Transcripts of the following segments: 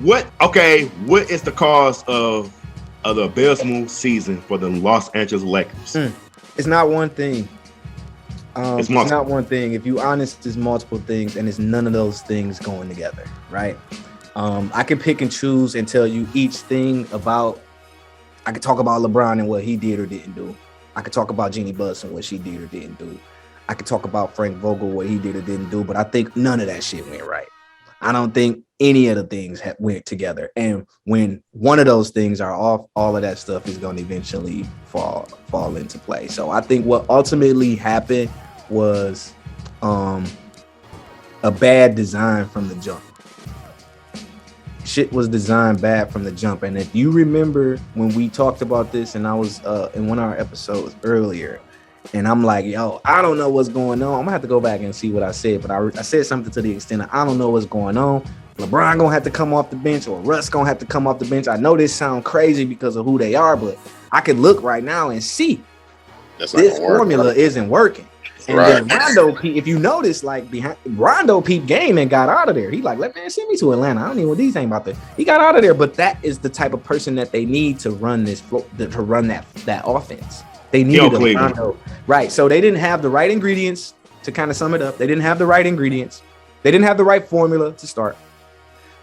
What is the cause of the abysmal season for the Los Angeles Lakers? It's not one thing. It's not one thing. If you honest, it's multiple things, and it's none of those things going together, right? I can pick and choose and tell you each thing about. I could talk about LeBron and what he did or didn't do. I could talk about Jeannie Buss and what she did or didn't do. I could talk about Frank Vogel, what he did or didn't do, but I think none of that shit went right. I don't think any of the things went together. And when one of those things are off, all of that stuff is going to eventually fall into play. So I think what ultimately happened was a bad design from the jump. Shit was designed bad from the jump. And if you remember when we talked about this, and I was in one of our episodes earlier, and I'm like, yo, I don't know what's going on. I'm gonna have to go back and see what I said, but I said something to the extent of I don't know what's going on. LeBron gonna have to come off the bench, or Russ gonna have to come off the bench. I know this sounds crazy because of who they are, but I can look right now and see this formula isn't working. And then Rondo, if you notice, like behind Rondo peep game and got out of there. He like, let me send me to Atlanta. I don't know what these ain't about. He got out of there, but that is the type of person that they need to run that offense. They needed a Rondo, right? So they didn't have the right ingredients to kind of sum it up. They didn't have the right ingredients. They didn't have the right formula to start.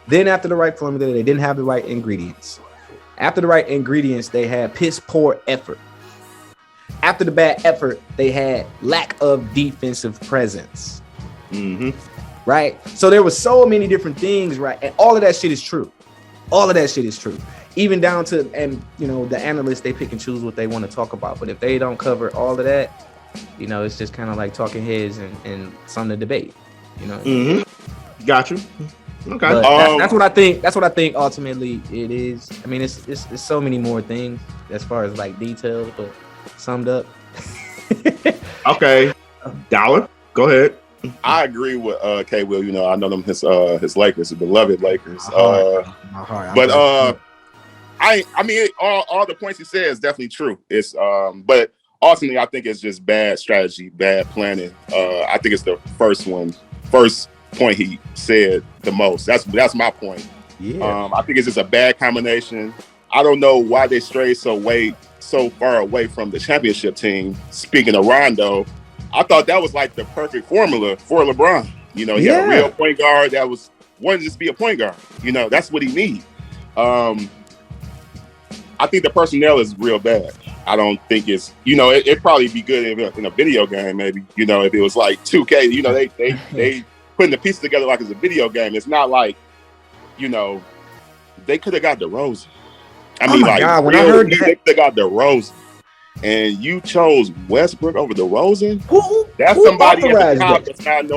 Then after the right formula, they didn't have the right ingredients. After the right ingredients, they had piss poor effort. After the bad effort, they had lack of defensive presence. Right? So there was so many different things, right? And all of that shit is true. All of that shit is true. Even down to, and you know, the analysts, they pick and choose what they want to talk about. But if they don't cover all of that, you know, it's just kind of like talking heads and something to debate, you know? Got you. Okay. That's what I think. That's what I think ultimately it is. I mean, it's so many more things as far as like details, but summed up. Okay. Dollar, go ahead. I agree with K. Will. You know, I know them his Lakers, his beloved Lakers. I mean, all the points he said is definitely true. It's but ultimately, I think it's just bad strategy, bad planning. I think it's the first point he said the most. That's my point. Yeah. I think it's just a bad combination. I don't know why they strayed so far away from the championship team. Speaking of Rondo, I thought that was like the perfect formula for LeBron. You know, he had a real point guard that wanted to just be a point guard. You know, that's what he needs. I think the personnel is real bad. I don't think it's, you know, it'd probably be good in a video game, maybe, you know, if it was like 2K, you know, they putting the pieces together like it's a video game. It's not like, you know, they could have got DeRozan. I mean, like, God, when I heard that, they got DeRozan, and you chose Westbrook over DeRozan. That's somebody at the top that's not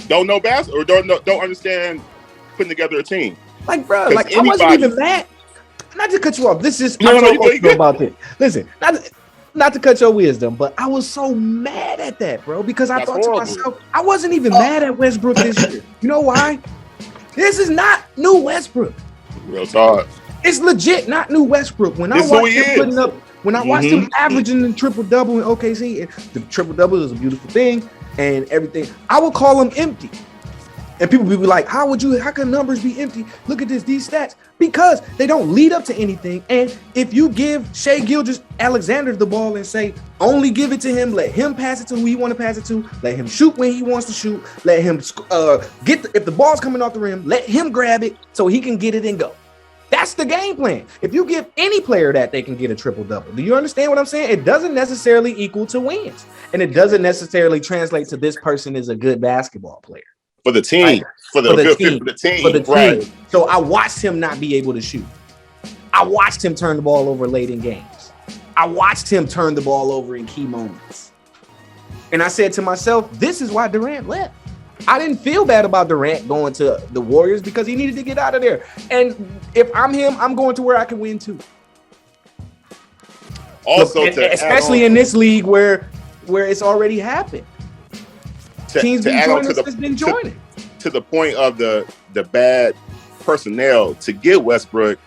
don't know basketball or don't understand putting together a team. Like, bro, like I wasn't even mad. Not to cut you off. This is about this. Listen, not to cut your wisdom, but I was so mad at that, bro, because I thought to myself, I wasn't even mad at Westbrook this year. You know why? This is not new Westbrook. Real talk. It's legit not new Westbrook. When I watched him putting up, when I watched him averaging the triple-double in OKC, and the triple-double is a beautiful thing and everything, I would call him empty. And people would be like, how can numbers be empty? Look at these stats. Because they don't lead up to anything. And if you give Shai Gilgeous-Alexander the ball and say, only give it to him, let him pass it to who he want to pass it to, let him shoot when he wants to shoot, let him if the ball's coming off the rim, let him grab it so he can get it and go. That's the game plan. If you give any player that, they can get a triple-double. Do you understand what I'm saying? It doesn't necessarily equal to wins. And it doesn't necessarily translate to this person is a good basketball player. For the team. For the team. Right. So I watched him not be able to shoot. I watched him turn the ball over late in games. I watched him turn the ball over in key moments. And I said to myself, this is why Durant left. I didn't feel bad about Durant going to the Warriors because he needed to get out of there. And if I'm him, I'm going to where I can win too. Also, especially in this league where it's already happened. Teams been joining us, been joining. To the point of the bad personnel to get Westbrook,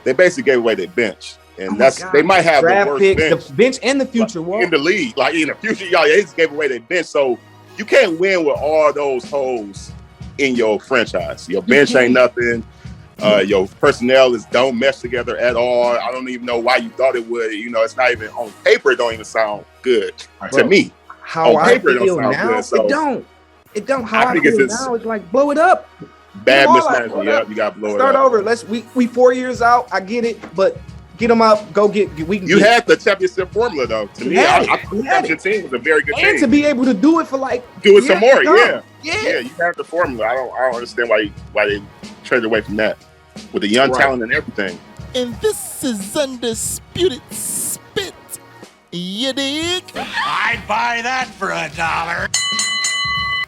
they basically gave away their bench. And they might have the worst bench. The bench and the future in the league. Like in the future, y'all, they just gave away their bench. So you can't win with all those holes in your franchise. Your bench ain't nothing. Your personnel don't mesh together at all. I don't even know why you thought it would. You know, it's not even on paper. It don't even sound good to me. How On I paper, it feel don't sound now, good, so it don't. It don't. How I I think feel it's now is like blow it up. bad Blow it mismanagement. up. Yeah, you got to blow it Start up. over. We 4 years out. I get it, but get them out. Go get. We can. You get had the championship formula, though. To me, I thought the championship team was a very good and team. to be able to do it for like Do it some years more, to come. yeah. Yeah. You have the formula. I don't understand why they traded away from that with the young talent and everything. And this is Undisputed Spit. You dig? I'd buy that for $1.